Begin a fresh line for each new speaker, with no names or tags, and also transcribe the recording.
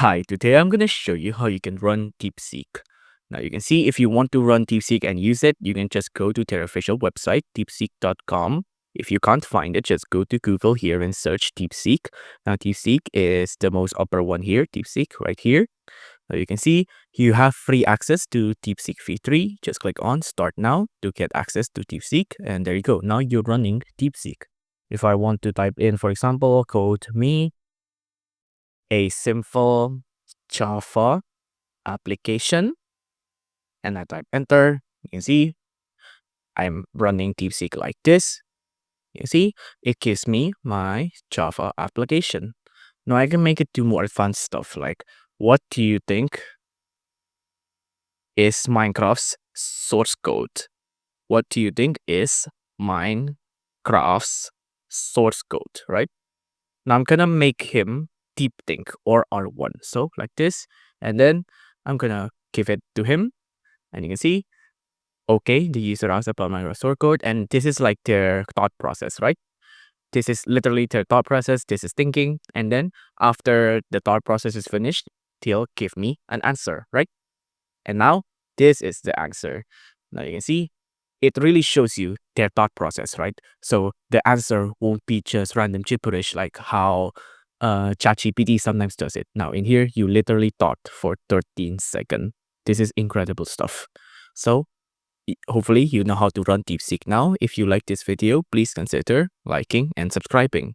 Hi, today I'm going to show you how you can run DeepSeek. Now you can see if you want to run DeepSeek and use it, you can just go to their official website, deepseek.com. If you can't find it, just go to Google here and search DeepSeek. Now DeepSeek is the most upper one here, DeepSeek right here. Now you can see you have free access to DeepSeek v3. Just click on Start Now to get access to DeepSeek. And there you go. Now you're running DeepSeek. If I want to type in, for example, code me a simple Java application and I type enter, you can see I'm running DeepSeek like this. You see, it gives me my Java application. Now I can make it do more advanced stuff like, what do you think is Minecraft's source code? What do you think is Minecraft's source code, right? Now I'm gonna make him deep think or R1. So like this, and then I'm gonna give it to him, and you can see, okay, the user asked about my source code, and this is like their thought process, right? This is literally their thought process. This is thinking, and then after the thought process is finished, they'll give me an answer, right? And now this is the answer. Now you can see it really shows you their thought process, right? So the answer won't be just random gibberish like how ChatGPT sometimes does it. Now in here, you literally thought for 13 seconds. This is incredible stuff. So hopefully you know how to run DeepSeek now. If you like this video, please consider liking and subscribing.